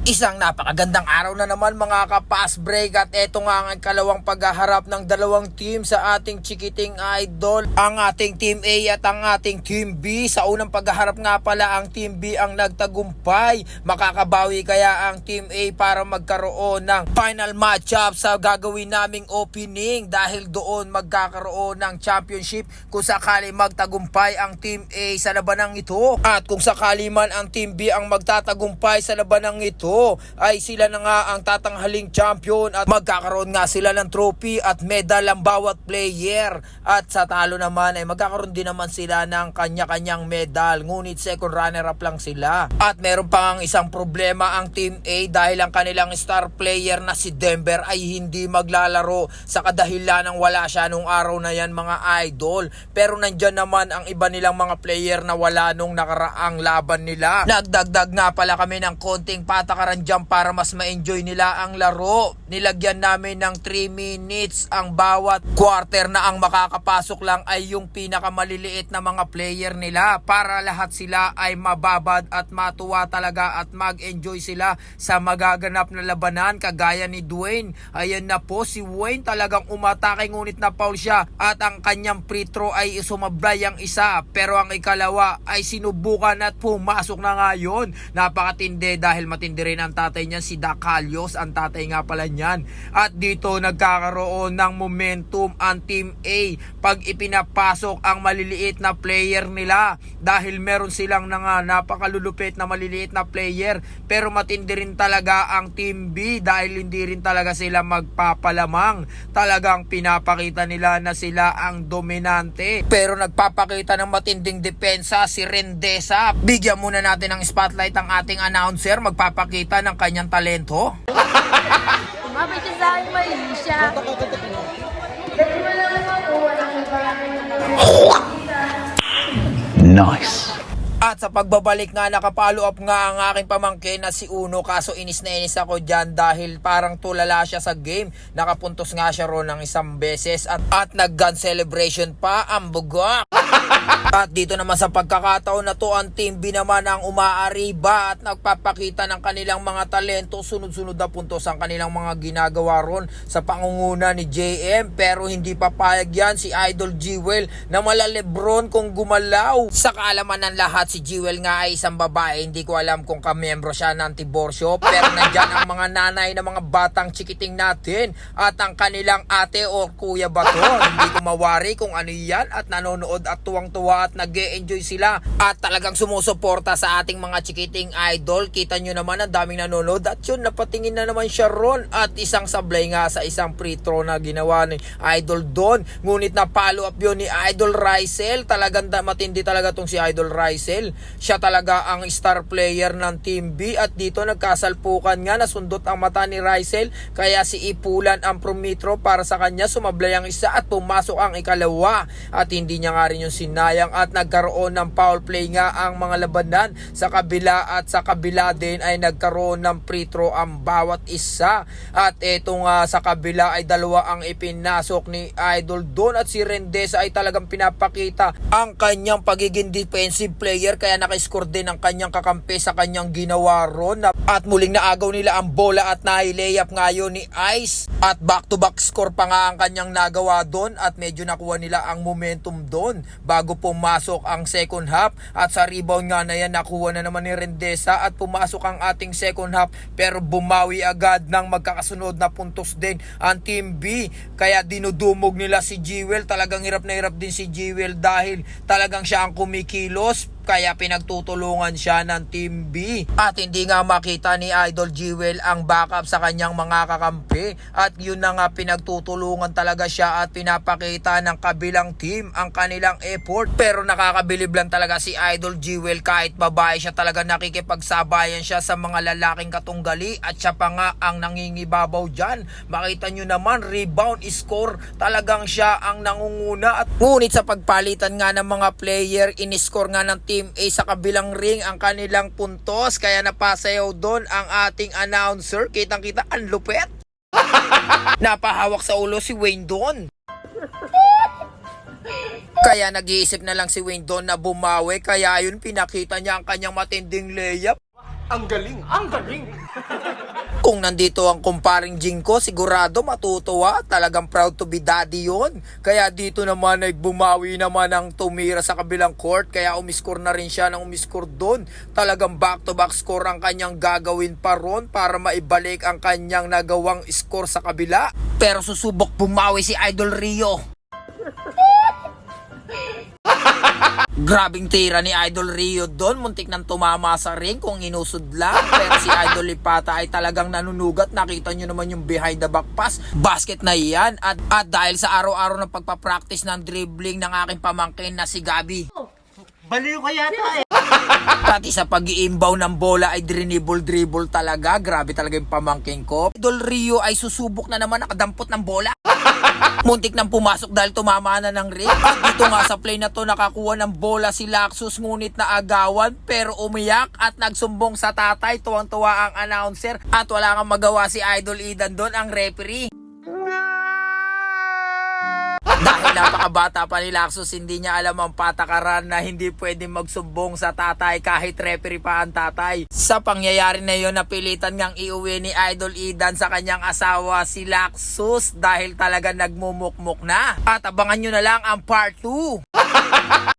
Isang napakagandang araw na naman mga ka-pass break at eto nga ang ikalawang paghaharap ng dalawang team sa ating chikiting idol. Ang ating Team A at ang ating Team B. Sa unang paghaharap nga pala ang Team B ang nagtagumpay. Makakabawi kaya ang Team A para magkaroon ng final matchup sa gagawin naming opening dahil doon magkakaroon ng championship kung sakali magtagumpay ang Team A sa labanang ito. At kung sakali man ang Team B ang magtatagumpay sa labanang ito, ay sila na nga ang tatanghaling champion at magkakaroon nga sila ng trophy at medal ang bawat player. At sa talo naman ay magkakaroon din naman sila ng kanya-kanyang medal, ngunit second runner up lang sila. At meron pang isang problema ang Team A dahil ang kanilang star player na si Denver ay hindi maglalaro sa kadahilan ng wala siya nung araw na yan mga idol. Pero nandyan naman ang iba nilang mga player na wala nung nakaraang laban nila. Nagdagdag nga pala kami ng konting patakaran dyan para mas ma-enjoy nila ang laro. Nilagyan namin ng 3 minutes ang bawat quarter na ang makakapasok lang ay yung pinakamaliliit na mga player nila para lahat sila ay mababad at matuwa talaga at mag-enjoy sila sa magaganap na labanan kagaya ni Dwayne. Ayan na po si Wayne talagang umatake ngunit na foul siya at ang kanyang free throw ay sumablay ang isa pero ang ikalawa ay sinubukan at pumasok na ngayon. Napakatindi dahil matindi rin ang tatay niyan si Dacalios, ang tatay nga pala niyan. At dito nagkakaroon ng momentum ang Team A pag ipinapasok ang maliliit na player nila dahil meron silang napakalulupit na maliliit na player pero matindi rin talaga ang Team B dahil hindi rin talaga sila magpapalamang. Talagang pinapakita nila na sila ang dominante pero nagpapakita ng matinding depensa si Rendesa. Bigyan muna natin ng spotlight ang ating announcer, magpapakita ng kanyang talento. Mabay siya sa akin, Maisha. Nice. At sa pagbabalik nga nakapalo up nga ang aking pamangkin na si Uno kaso inis na inis ako dyan dahil parang tulala siya sa game. Nakapuntos nga siya ron ng isang beses at nag-gun celebration pa ang bugok. At dito naman sa pagkakataon na to ang Team B naman ang umaariba at nagpapakita ng kanilang mga talento. Sunod-sunod na puntos ang kanilang mga ginagawa ron sa pangunguna ni JM pero hindi papayag yan si Idol Jewel na malalebron kung gumalaw. Sa kaalaman ng lahat si Jewel nga ay isang babae, hindi ko alam kung kamiyembro siya ng Tiborcio pero nandyan ang mga nanay ng mga batang chikiting natin at ang kanilang ate o kuya ba to. Hindi ko mawari kung ano yan at nanonood at tuwang-tuwa at nag-e-enjoy sila at talagang sumusuporta sa ating mga chikiting idol. Kita nyo naman ang daming nanonood at yun napatingin na naman siya ron at isang sablay nga sa isang free throw na ginawa ni Idol Don, ngunit na follow up yun ni Idol Rysel. Talagang matindi talaga tong si Idol Rysel, siya talaga ang star player ng Team B at dito nagkasalpukan nga, nasundot ang mata ni Rysel kaya si Ipulan ang promitro para sa kanya, sumablay ang isa at pumasok ang ikalawa at hindi niya nga rin yung sinayang at nagkaroon ng foul play nga ang mga labanan sa kabila at sa kabila din ay nagkaroon ng free throw ang bawat isa at eto nga sa kabila ay dalawa ang ipinasok ni Idol Don at si Rendesa ay talagang pinapakita ang kanyang pagiging defensive player kaya nakiscore din ang kanyang kakampi sa kanyang ginawa ron at muling naagaw nila ang bola at nahi-layup ngayon ni Ice at back-to-back score pa nga ang kanyang nagawa doon at medyo nakuha nila ang momentum doon bago pumasok ang second half at sa rebound nga na yan nakuha na naman ni Rendesa at pumasok ang ating second half pero bumawi agad ng magkakasunod na puntos din ang Team B kaya dinudumog nila si Jewel. Talagang hirap na hirap din si Jewel dahil talagang siya ang kumikilos kaya pinagtutulungan siya ng Team B at hindi nga makita ni Idol Jewel ang backup sa kanyang mga kakampi at yun na nga pinagtutulungan talaga siya at pinapakita ng kabilang team ang kanilang effort pero nakakabilib lang talaga si Idol Jewel kahit babae siya talaga nakikipagsabayan siya sa mga lalaking katunggali at siya pa nga ang nangingibabaw dyan. Makita nyo naman rebound, score, talagang siya ang nangunguna at ngunit sa pagpalitan nga ng mga player in-score nga ng Team A sa kabilang ring ang kanilang puntos kaya napasayaw doon ang ating announcer. Kitang kita ang lupet. Napahawak sa ulo si Wayne doon. Kaya nag-iisip na lang si Wayne doon na bumawi kaya yun pinakita niya ang kanyang matinding layup. Ang galing! Ang galing! Kung nandito ang kumparing Jinko, sigurado matutuwa. Talagang proud to be daddy yon. Kaya dito naman ay bumawi naman ang tumira sa kabilang court. Kaya umiscore na rin siya ng umiscore doon. Talagang back-to-back score ang kanyang gagawin pa ron para maibalik ang kanyang nagawang score sa kabila. Pero susubok bumawi si Idol Rio. Grabing tira ni Idol Rio doon, muntik nang tumama sa ring kung inusod lang. Pero si Idol Lipata ay talagang nanunugat. Nakita nyo naman yung behind the back pass. Basket na yan. At dahil sa araw-araw ng pagpapractice ng dribbling ng aking pamangkin na si Gabi, Baliw ka yata eh. pati sa pag-iimbaw ng bola ay dribble talaga. Grabe talaga yung pamangkin ko. Idol Rio ay susubok na naman, nakadampot ng bola. Muntik nang pumasok dahil tumama na ng ring. At dito nga sa play na to nakakuha ng bola si Laxus, ngunit naagawan pero umiyak at nagsumbong sa tatay. Tuwang-tuwa ang announcer at wala kang magawa si Idol Idan doon, ang referee. Dahil napakabata pa ni Laxus, hindi niya alam ang patakaran na hindi pwedeng magsumbong sa tatay kahit referee pa ang tatay. Sa pangyayari na yun, napilitan ngang iuwi ni Idol Idan sa kanyang asawa si Laxus dahil talaga nagmumukmuk na. At abangan nyo na lang ang part 2.